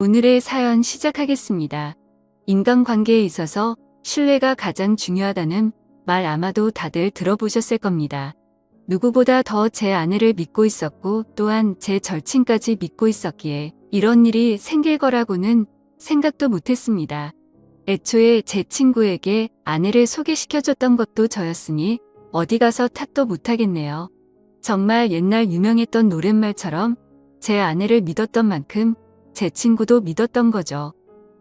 오늘의 사연 시작하겠습니다. 인간관계에 있어서 신뢰가 가장 중요하다는 말 아마도 다들 들어보셨을 겁니다. 누구보다 더 제 아내를 믿고 있었고 또한 제 절친까지 믿고 있었기에 이런 일이 생길 거라고는 생각도 못했습니다. 애초에 제 친구에게 아내를 소개시켜줬던 것도 저였으니 어디 가서 탓도 못하겠네요. 정말 옛날 유명했던 노랫말처럼 제 아내를 믿었던 만큼 제 친구도 믿었던 거죠.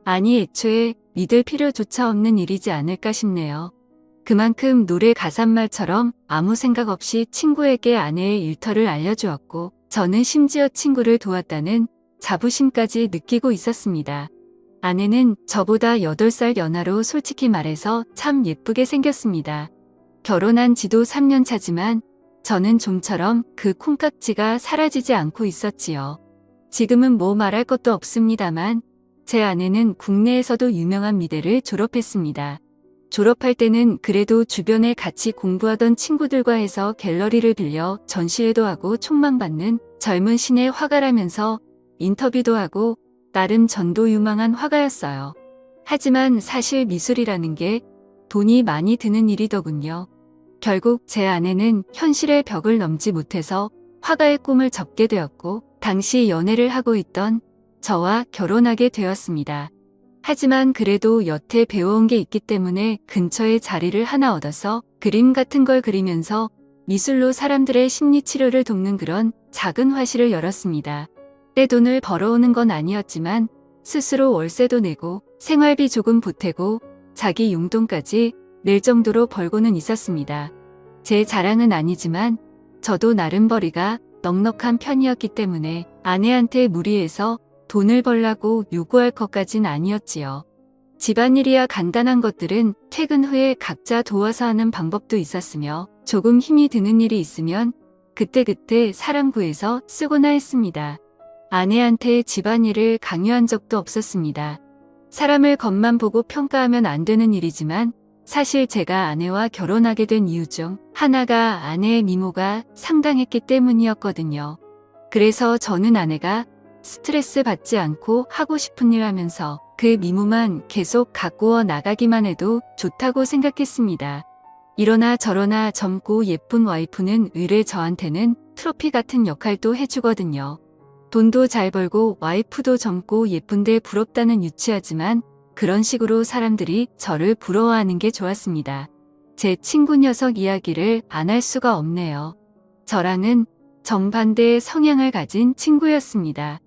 아니 애초에 믿을 필요조차 없는 일이지 않을까 싶네요. 그만큼 노래 가사말처럼 아무 생각 없이 친구에게 아내의 일터를 알려주었고 저는 심지어 친구를 도왔다는 자부심까지 느끼고 있었습니다. 아내는 저보다 8살 연하로 솔직히 말해서 참 예쁘게 생겼습니다. 결혼한 지도 3년 차지만 저는 좀처럼 그 콩깍지가 사라지지 않고 있었지요. 지금은 뭐 말할 것도 없습니다만 제 아내는 국내에서도 유명한 미대를 졸업했습니다. 졸업할 때는 그래도 주변에 같이 공부하던 친구들과 해서 갤러리를 빌려 전시회도 하고 촉망받는 젊은 신의 화가라면서 인터뷰도 하고 나름 전도유망한 화가였어요. 하지만 사실 미술이라는 게 돈이 많이 드는 일이더군요. 결국 제 아내는 현실의 벽을 넘지 못해서 화가의 꿈을 접게 되었고 당시 연애를 하고 있던 저와 결혼하게 되었습니다. 하지만 그래도 여태 배워온 게 있기 때문에 근처에 자리를 하나 얻어서 그림 같은 걸 그리면서 미술로 사람들의 심리치료를 돕는 그런 작은 화실을 열었습니다. 떼돈을 벌어오는 건 아니었지만 스스로 월세도 내고 생활비 조금 보태고 자기 용돈까지 낼 정도로 벌고는 있었습니다. 제 자랑은 아니지만 저도 나름 벌이가 넉넉한 편이었기 때문에 아내한테 무리해서 돈을 벌라고 요구할 것까진 아니었지요. 집안일이야 간단한 것들은 퇴근 후에 각자 도와서 하는 방법도 있었으며 조금 힘이 드는 일이 있으면 그때그때 사람 구해서 쓰거나 했습니다. 아내한테 집안일을 강요한 적도 없었습니다. 사람을 겉만 보고 평가하면 안 되는 일이지만 사실 제가 아내와 결혼하게 된 이유 중 하나가 아내의 미모가 상당했기 때문이었거든요. 그래서 저는 아내가 스트레스 받지 않고 하고 싶은 일 하면서 그 미모만 계속 가꾸어 나가기만 해도 좋다고 생각했습니다. 이러나 저러나 젊고 예쁜 와이프는 의뢰 저한테는 트로피 같은 역할도 해주거든요. 돈도 잘 벌고 와이프도 젊고 예쁜데 부럽다는 유치하지만 그런 식으로 사람들이 저를 부러워하는 게 좋았습니다. 제 친구 녀석 이야기를 안 할 수가 없네요. 저랑은 정반대의 성향을 가진 친구였습니다.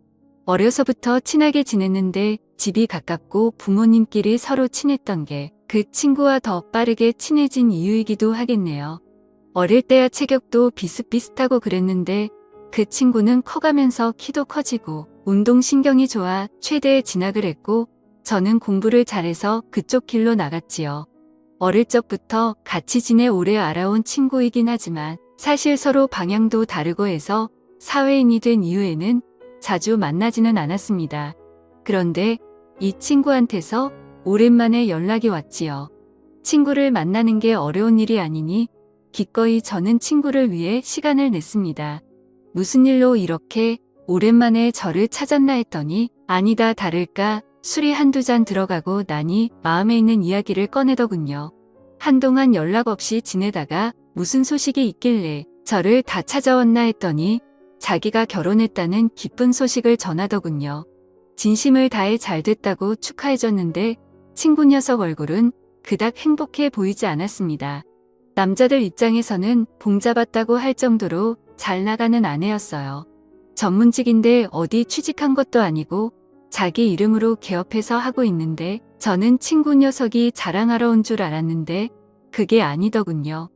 어려서부터 친하게 지냈는데 집이 가깝고 부모님끼리 서로 친했던 게 그 친구와 더 빠르게 친해진 이유이기도 하겠네요. 어릴 때야 체격도 비슷비슷하고 그랬는데 그 친구는 커가면서 키도 커지고 운동신경이 좋아 최대에 진학을 했고 저는 공부를 잘해서 그쪽 길로 나갔지요. 어릴 적부터 같이 지내 오래 알아온 친구이긴 하지만 사실 서로 방향도 다르고 해서 사회인이 된 이후에는 자주 만나지는 않았습니다. 그런데 이 친구한테서 오랜만에 연락이 왔지요. 친구를 만나는 게 어려운 일이 아니니 기꺼이 저는 친구를 위해 시간을 냈습니다. 무슨 일로 이렇게 오랜만에 저를 찾았나 했더니 아니다 다를까 술이 한두 잔 들어가고 나니 마음에 있는 이야기를 꺼내더군요. 한동안 연락 없이 지내다가 무슨 소식이 있길래 저를 다 찾아왔나 했더니 자기가 결혼했다는 기쁜 소식을 전하더군요. 진심을 다해 잘 됐다고 축하해줬는데 친구 녀석 얼굴은 그닥 행복해 보이지 않았습니다. 남자들 입장에서는 봉잡았다고 할 정도로 잘 나가는 아내였어요. 전문직인데 어디 취직한 것도 아니고 자기 이름으로 개업해서 하고 있는데 저는 친구 녀석이 자랑하러 온 줄 알았는데 그게 아니더군요.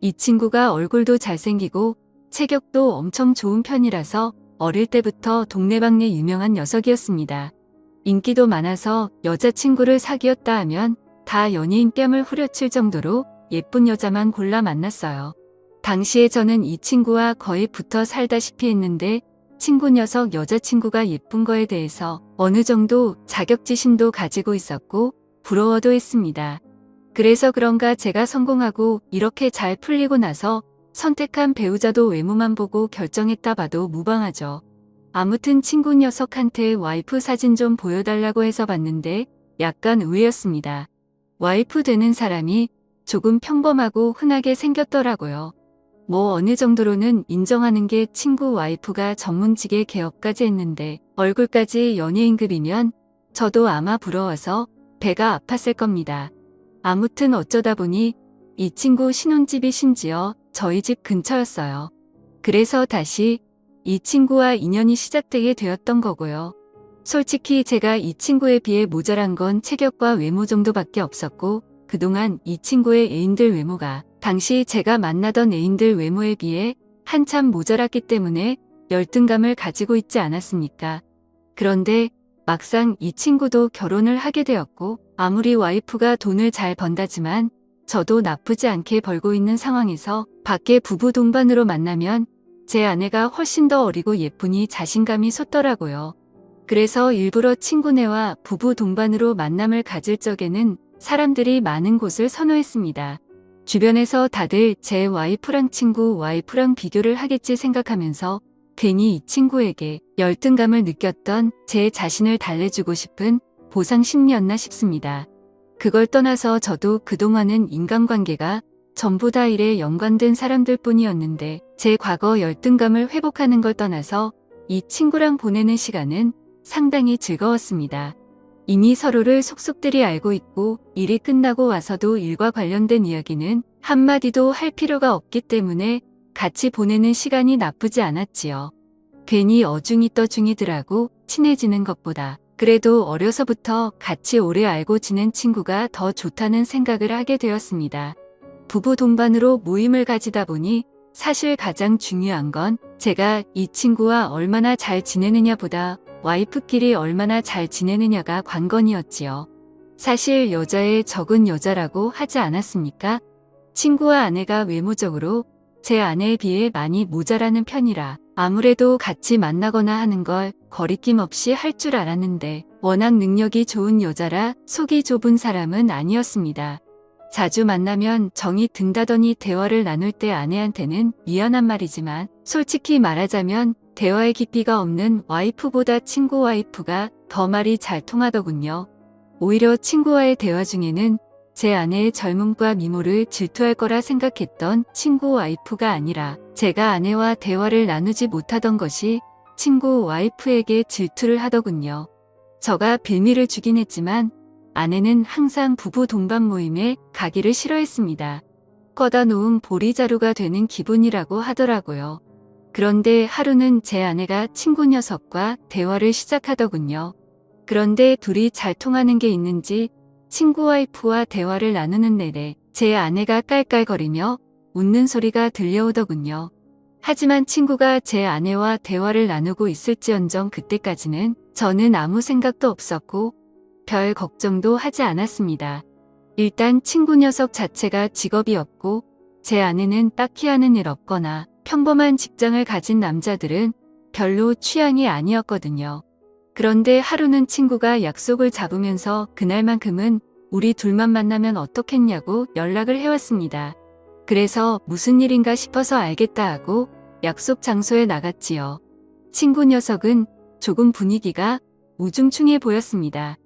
이 친구가 얼굴도 잘생기고 체격도 엄청 좋은 편이라서 어릴 때부터 동네방네 유명한 녀석이었습니다. 인기도 많아서 여자친구를 사귀었다 하면 다 연예인 뺨을 후려칠 정도로 예쁜 여자만 골라 만났어요. 당시에 저는 이 친구와 거의 붙어 살다시피 했는데 친구 녀석 여자친구가 예쁜 거에 대해서 어느 정도 자격지심도 가지고 있었고 부러워도 했습니다. 그래서 그런가 제가 성공하고 이렇게 잘 풀리고 나서 선택한 배우자도 외모만 보고 결정했다 봐도 무방하죠. 아무튼 친구 녀석한테 와이프 사진 좀 보여달라고 해서 봤는데 약간 의외였습니다. 와이프 되는 사람이 조금 평범하고 흔하게 생겼더라고요. 뭐 어느 정도로는 인정하는 게 친구 와이프가 전문직의 개업까지 했는데 얼굴까지 연예인급이면 저도 아마 부러워서 배가 아팠을 겁니다. 아무튼 어쩌다 보니 이 친구 신혼집이 심지어 저희 집 근처였어요. 그래서 다시 이 친구와 인연이 시작되게 되었던 거고요. 솔직히 제가 이 친구에 비해 모자란 건 체격과 외모 정도밖에 없었고 그동안 이 친구의 애인들 외모가 당시 제가 만나던 애인들 외모에 비해 한참 모자랐기 때문에 열등감을 가지고 있지 않았습니까? 그런데 막상 이 친구도 결혼을 하게 되었고 아무리 와이프가 돈을 잘 번다지만 저도 나쁘지 않게 벌고 있는 상황에서 밖에 부부 동반으로 만나면 제 아내가 훨씬 더 어리고 예쁘니 자신감이 솟더라고요. 그래서 일부러 친구네와 부부 동반으로 만남을 가질 적에는 사람들이 많은 곳을 선호했습니다. 주변에서 다들 제 와이프랑 친구 와이프랑 비교를 하겠지 생각하면서 괜히 이 친구에게 열등감을 느꼈던 제 자신을 달래주고 싶은 보상 심리였나 싶습니다. 그걸 떠나서 저도 그동안은 인간관계가 전부 다 일에 연관된 사람들 뿐이었는데 제 과거 열등감을 회복하는 걸 떠나서 이 친구랑 보내는 시간은 상당히 즐거웠습니다. 이미 서로를 속속들이 알고 있고 일이 끝나고 와서도 일과 관련된 이야기는 한마디도 할 필요가 없기 때문에 같이 보내는 시간이 나쁘지 않았지요. 괜히 어중이 떠중이들하고 친해지는 것보다 그래도 어려서부터 같이 오래 알고 지낸 친구가 더 좋다는 생각을 하게 되었습니다. 부부 동반으로 모임을 가지다 보니 사실 가장 중요한 건 제가 이 친구와 얼마나 잘 지내느냐보다 와이프끼리 얼마나 잘 지내느냐가 관건이었지요. 사실 여자의 적은 여자라고 하지 않았습니까? 친구와 아내가 외모적으로 제 아내에 비해 많이 모자라는 편이라 아무래도 같이 만나거나 하는 걸 거리낌 없이 할 줄 알았는데 워낙 능력이 좋은 여자라 속이 좁은 사람은 아니었습니다. 자주 만나면 정이 든다더니 대화를 나눌 때 아내한테는 미안한 말이지만 솔직히 말하자면 대화의 깊이가 없는 와이프보다 친구 와이프가 더 말이 잘 통하더군요. 오히려 친구와의 대화 중에는 제 아내의 젊음과 미모를 질투할 거라 생각했던 친구 와이프가 아니라 제가 아내와 대화를 나누지 못하던 것이 친구 와이프에게 질투를 하더군요. 저가 빌미를 주긴 했지만 아내는 항상 부부 동반 모임에 가기를 싫어했습니다. 꺼다 놓은 보리자루가 되는 기분이라고 하더라고요. 그런데 하루는 제 아내가 친구 녀석과 대화를 시작하더군요. 그런데 둘이 잘 통하는 게 있는지 친구 와이프와 대화를 나누는 내내 제 아내가 깔깔거리며 웃는 소리가 들려오더군요. 하지만 친구가 제 아내와 대화를 나누고 있을지언정 그때까지는 저는 아무 생각도 없었고 별 걱정도 하지 않았습니다. 일단 친구 녀석 자체가 직업이 없고 제 아내는 딱히 하는 일 없거나 평범한 직장을 가진 남자들은 별로 취향이 아니었거든요. 그런데 하루는 친구가 약속을 잡으면서 그날만큼은 우리 둘만 만나면 어떻겠냐고 연락을 해왔습니다. 그래서 무슨 일인가 싶어서 알겠다 하고 약속 장소에 나갔지요. 친구 녀석은 조금 분위기가 우중충해 보였습니다.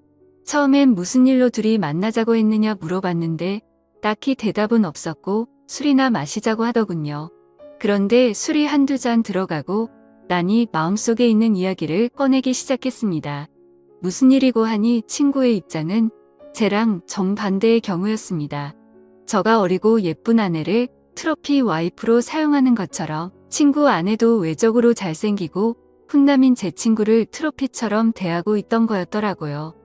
처음엔 무슨 일로 둘이 만나자고 했느냐 물어봤는데 딱히 대답은 없었고 술이나 마시자고 하더군요. 그런데 술이 한두 잔 들어가고 나니 마음속에 있는 이야기를 꺼내기 시작했습니다. 무슨 일이고 하니 친구의 입장은 쟤랑 정반대의 경우였습니다. 저가 어리고 예쁜 아내를 트로피 와이프로 사용하는 것처럼 친구 아내도 외적으로 잘생기고 훈남인 제 친구를 트로피처럼 대하고 있던 거였더라고요.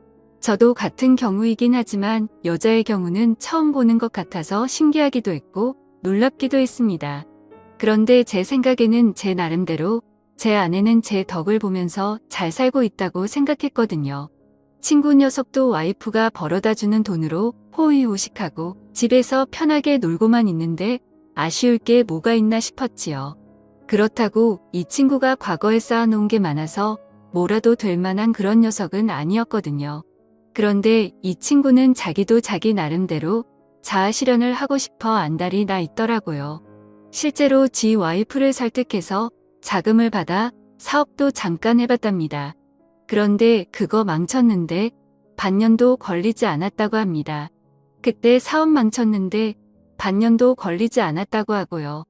저도 같은 경우이긴 하지만 여자의 경우는 처음 보는 것 같아서 신기하기도 했고 놀랍기도 했습니다. 그런데 제 생각에는 제 나름대로 제 아내는 제 덕을 보면서 잘 살고 있다고 생각했거든요. 친구 녀석도 와이프가 벌어다주는 돈으로 호의호식하고 집에서 편하게 놀고만 있는데 아쉬울 게 뭐가 있나 싶었지요. 그렇다고 이 친구가 과거에 쌓아놓은 게 많아서 뭐라도 될 만한 그런 녀석은 아니었거든요. 그런데 이 친구는 자기도 자기 나름대로 자아실현을 하고 싶어 안달이 나 있더라고요. 실제로 지 와이프를 설득해서 자금을 받아 사업도 잠깐 해봤답니다. 그런데 그거 망쳤는데 반년도 걸리지 않았다고 합니다. 그때 사업 망쳤는데 반년도 걸리지 않았다고 하고요.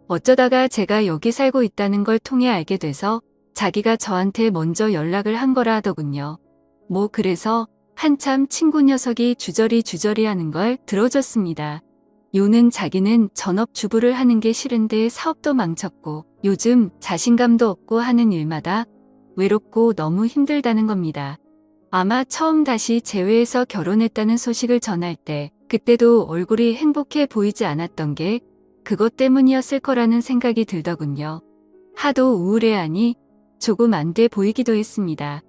어쩌다가 제가 여기 살고 있다는 걸 통해 알게 돼서 자기가 저한테 먼저 연락을 한 거라 하더군요. 뭐 그래서 한참 친구 녀석이 주저리 하는 걸 들어줬습니다. 요는 자기는 전업주부를 하는 게 싫은데 사업도 망쳤고 요즘 자신감도 없고 하는 일마다 외롭고 너무 힘들다는 겁니다. 아마 처음 다시 재회해서 결혼했다는 소식을 전할 때 그때도 얼굴이 행복해 보이지 않았던 게 그것 때문이었을 거라는 생각이 들더군요. 하도 우울해하니 조금 안 돼 보이기도 했습니다.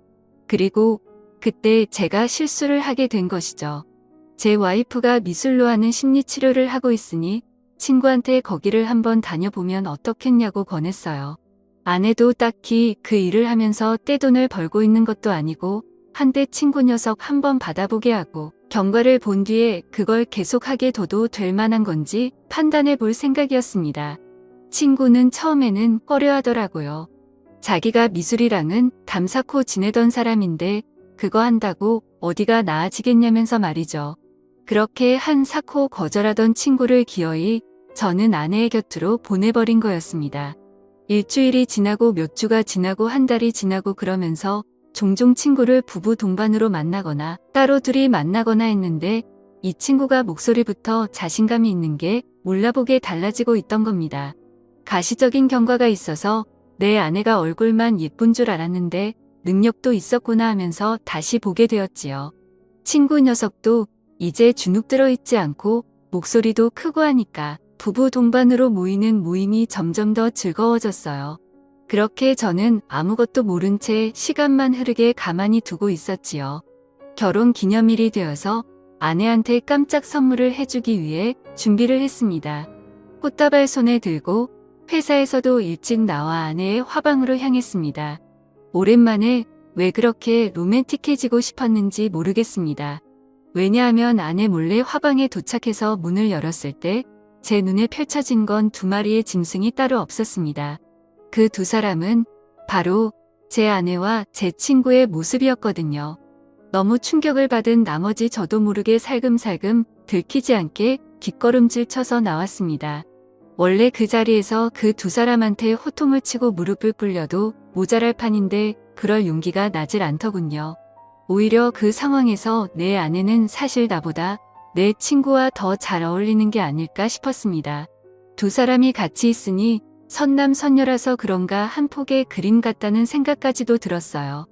그리고 그때 제가 실수를 하게 된 것이죠. 제 와이프가 미술로 하는 심리치료를 하고 있으니 친구한테 거기를 한번 다녀보면 어떻겠냐고 권했어요. 아내도 딱히 그 일을 하면서 떼돈을 벌고 있는 것도 아니고 한때 친구 녀석 한번 받아보게 하고 경과를 본 뒤에 그걸 계속하게 둬도 될 만한 건지 판단해 볼 생각이었습니다. 친구는 처음에는 꺼려하더라고요. 자기가 미술이랑은 담사코 지내던 사람인데 그거 한다고 어디가 나아지겠냐면서 말이죠. 그렇게 한 사코 거절하던 친구를 기어이 저는 아내의 곁으로 보내버린 거였습니다. 일주일이 지나고 몇 주가 지나고 한 달이 지나고 그러면서 종종 친구를 부부 동반으로 만나거나 따로 둘이 만나거나 했는데 이 친구가 목소리부터 자신감이 있는 게 몰라보게 달라지고 있던 겁니다. 가시적인 경과가 있어서 내 아내가 얼굴만 예쁜 줄 알았는데 능력도 있었구나 하면서 다시 보게 되었지요. 친구 녀석도 이제 주눅 들어있지 않고 목소리도 크고 하니까 부부 동반으로 모이는 모임이 점점 더 즐거워졌어요. 그렇게 저는 아무것도 모른 채 시간만 흐르게 가만히 두고 있었지요. 결혼 기념일이 되어서 아내한테 깜짝 선물을 해주기 위해 준비를 했습니다. 꽃다발 손에 들고 회사에서도 일찍 나와 아내의 화방으로 향했습니다. 오랜만에 왜 그렇게 로맨틱해지고 싶었는지 모르겠습니다. 왜냐하면 아내 몰래 화방에 도착해서 문을 열었을 때 제 눈에 펼쳐진 건 두 마리의 짐승이 따로 없었습니다. 그 두 사람은 바로 제 아내와 제 친구의 모습이었거든요. 너무 충격을 받은 나머지 저도 모르게 살금살금 들키지 않게 뒷걸음질 쳐서 나왔습니다. 원래 그 자리에서 그 두 사람한테 호통을 치고 무릎을 꿇려도 모자랄 판인데 그럴 용기가 나질 않더군요. 오히려 그 상황에서 내 아내는 사실 나보다 내 친구와 더 잘 어울리는 게 아닐까 싶었습니다. 두 사람이 같이 있으니 선남선녀라서 그런가 한 폭의 그림 같다는 생각까지도 들었어요.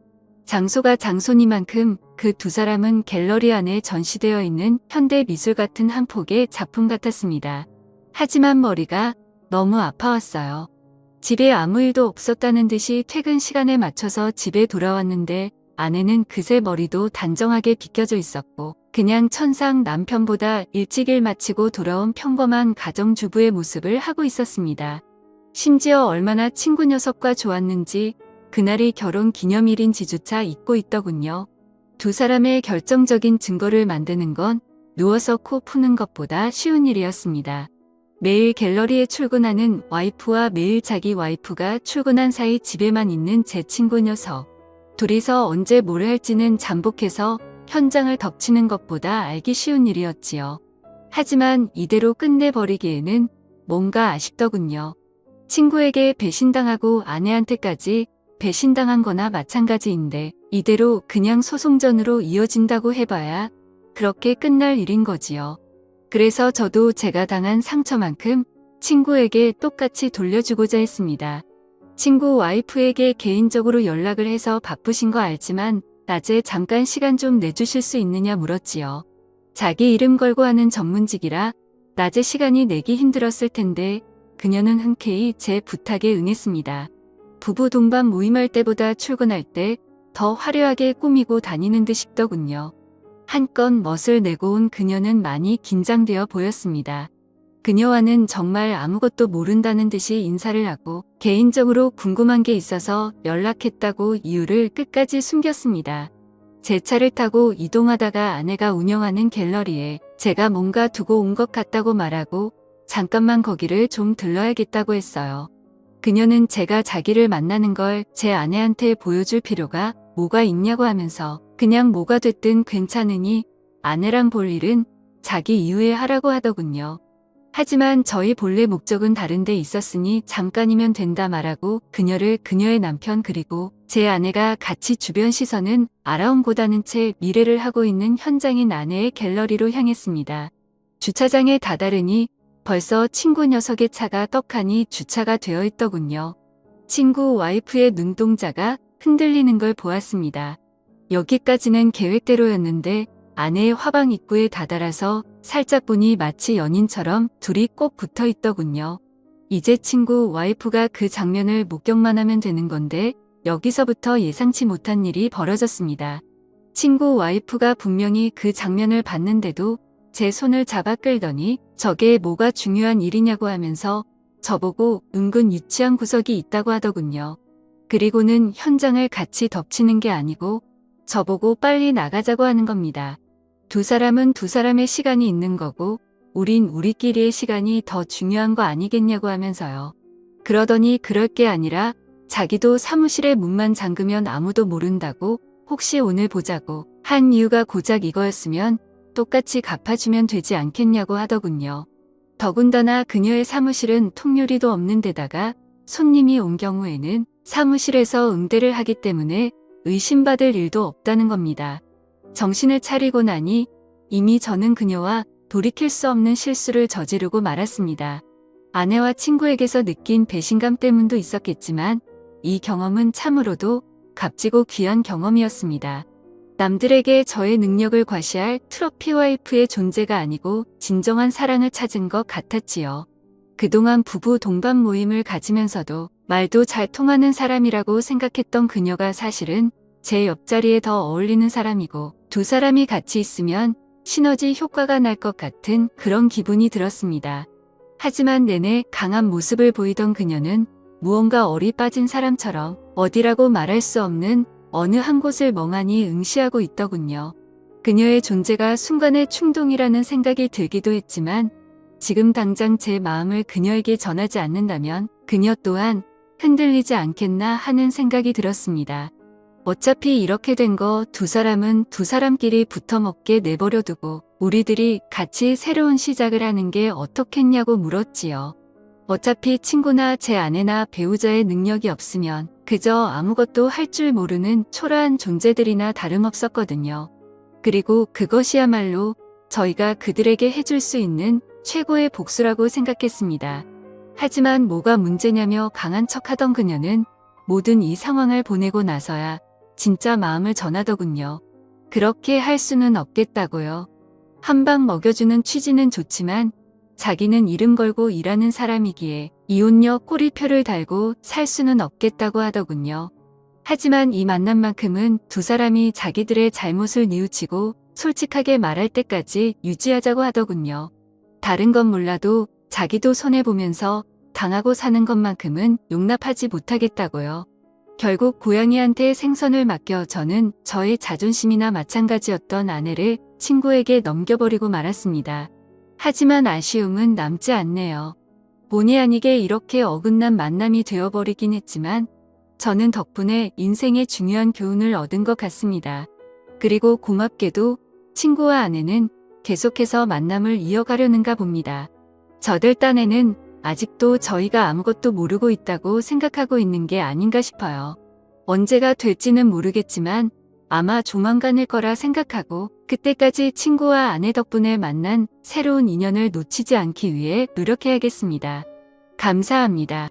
장소가 장소니만큼 그 두 사람은 갤러리 안에 전시되어 있는 현대 미술 같은 한 폭의 작품 같았습니다. 하지만 머리가 너무 아파왔어요. 집에 아무 일도 없었다는 듯이 퇴근 시간에 맞춰서 집에 돌아왔는데 아내는 그새 머리도 단정하게 빗겨져 있었고 그냥 천상 남편보다 일찍 일 마치고 돌아온 평범한 가정주부의 모습을 하고 있었습니다. 심지어 얼마나 친구 녀석과 좋았는지 그날이 결혼 기념일인지조차 잊고 있더군요. 두 사람의 결정적인 증거를 만드는 건 누워서 코 푸는 것보다 쉬운 일이었습니다. 매일 갤러리에 출근하는 와이프와 매일 자기 와이프가 출근한 사이 집에만 있는 제 친구 녀석. 둘이서 언제 뭘 할지는 잠복해서 현장을 덮치는 것보다 알기 쉬운 일이었지요. 하지만 이대로 끝내버리기에는 뭔가 아쉽더군요. 친구에게 배신당하고 아내한테까지 배신당한 거나 마찬가지인데 이대로 그냥 소송전으로 이어진다고 해봐야 그렇게 끝날 일인 거지요. 그래서 저도 제가 당한 상처만큼 친구에게 똑같이 돌려주고자 했습니다. 친구 와이프에게 개인적으로 연락을 해서 바쁘신 거 알지만 낮에 잠깐 시간 좀 내주실 수 있느냐 물었지요. 자기 이름 걸고 하는 전문직이라 낮에 시간이 내기 힘들었을 텐데 그녀는 흔쾌히 제 부탁에 응했습니다. 부부 동반 모임할 때보다 출근할 때 더 화려하게 꾸미고 다니는 듯 싶더군요. 한껏 멋을 내고 온 그녀는 많이 긴장되어 보였습니다. 그녀와는 정말 아무것도 모른다는 듯이 인사를 하고 개인적으로 궁금한 게 있어서 연락했다고 이유를 끝까지 숨겼습니다. 제 차를 타고 이동하다가 아내가 운영하는 갤러리에 제가 뭔가 두고 온 것 같다고 말하고 잠깐만 거기를 좀 들러야겠다고 했어요. 그녀는 제가 자기를 만나는 걸 제 아내한테 보여줄 필요가 뭐가 있냐고 하면서 그냥 뭐가 됐든 괜찮으니 아내랑 볼 일은 자기 이후에 하라고 하더군요. 하지만 저희 본래 목적은 다른 데 있었으니 잠깐이면 된다 말하고 그녀를 그녀의 남편 그리고 제 아내가 같이 주변 시선은 아라운보다는 채 미래를 하고 있는 현장인 아내의 갤러리로 향했습니다. 주차장에 다다르니 벌써 친구 녀석의 차가 떡하니 주차가 되어 있더군요. 친구 와이프의 눈동자가 흔들리는 걸 보았습니다. 여기까지는 계획대로였는데 아내의 화방 입구에 다다라서 살짝 보니 마치 연인처럼 둘이 꼭 붙어 있더군요. 이제 친구 와이프가 그 장면을 목격만 하면 되는 건데 여기서부터 예상치 못한 일이 벌어졌습니다. 친구 와이프가 분명히 그 장면을 봤는데도 제 손을 잡아 끌더니 저게 뭐가 중요한 일이냐고 하면서 저보고 은근 유치한 구석이 있다고 하더군요. 그리고는 현장을 같이 덮치는 게 아니고 저보고 빨리 나가자고 하는 겁니다. 두 사람은 두 사람의 시간이 있는 거고 우린 우리끼리의 시간이 더 중요한 거 아니겠냐고 하면서요. 그러더니 그럴 게 아니라 자기도 사무실에 문만 잠그면 아무도 모른다고 혹시 오늘 보자고 한 이유가 고작 이거였으면 똑같이 갚아주면 되지 않겠냐고 하더군요. 더군다나 그녀의 사무실은 통유리도 없는 데다가 손님이 온 경우에는 사무실에서 응대를 하기 때문에 의심받을 일도 없다는 겁니다. 정신을 차리고 나니 이미 저는 그녀와 돌이킬 수 없는 실수를 저지르고 말았습니다. 아내와 친구에게서 느낀 배신감 때문도 있었겠지만 이 경험은 참으로도 값지고 귀한 경험이었습니다. 남들에게 저의 능력을 과시할 트로피 와이프의 존재가 아니고 진정한 사랑을 찾은 것 같았지요. 그동안 부부 동반 모임을 가지면서도 말도 잘 통하는 사람이라고 생각했던 그녀가 사실은 제 옆자리에 더 어울리는 사람이고 두 사람이 같이 있으면 시너지 효과가 날 것 같은 그런 기분이 들었습니다. 하지만 내내 강한 모습을 보이던 그녀는 무언가 얼이 빠진 사람처럼 어디라고 말할 수 없는 어느 한 곳을 멍하니 응시하고 있더군요. 그녀의 존재가 순간의 충동이라는 생각이 들기도 했지만 지금 당장 제 마음을 그녀에게 전하지 않는다면 그녀 또한 흔들리지 않겠나 하는 생각이 들었습니다. 어차피 이렇게 된 거 두 사람은 두 사람끼리 붙어먹게 내버려두고 우리들이 같이 새로운 시작을 하는 게 어떻겠냐고 물었지요. 어차피 친구나 제 아내나 배우자의 능력이 없으면 그저 아무것도 할 줄 모르는 초라한 존재들이나 다름없었거든요. 그리고 그것이야말로 저희가 그들에게 해줄 수 있는 최고의 복수라고 생각했습니다. 하지만 뭐가 문제냐며 강한 척하던 그녀는 모든 이 상황을 보내고 나서야 진짜 마음을 전하더군요. 그렇게 할 수는 없겠다고요. 한 방 먹여주는 취지는 좋지만 자기는 이름 걸고 일하는 사람이기에 이혼녀 꼬리표를 달고 살 수는 없겠다고 하더군요. 하지만 이 만남만큼은 두 사람이 자기들의 잘못을 뉘우치고 솔직하게 말할 때까지 유지하자고 하더군요. 다른 건 몰라도 자기도 손해보면서 당하고 사는 것만큼은 용납하지 못하겠다고요. 결국 고양이한테 생선을 맡겨 저는 저의 자존심이나 마찬가지였던 아내를 친구에게 넘겨버리고 말았습니다. 하지만 아쉬움은 남지 않네요. 본의 아니게 이렇게 어긋난 만남이 되어버리긴 했지만 저는 덕분에 인생의 중요한 교훈을 얻은 것 같습니다. 그리고 고맙게도 친구와 아내는 계속해서 만남을 이어가려는가 봅니다. 저들 딴에는 아직도 저희가 아무것도 모르고 있다고 생각하고 있는 게 아닌가 싶어요. 언제가 될지는 모르겠지만 아마 조만간일 거라 생각하고 그때까지 친구와 아내 덕분에 만난 새로운 인연을 놓치지 않기 위해 노력해야겠습니다. 감사합니다.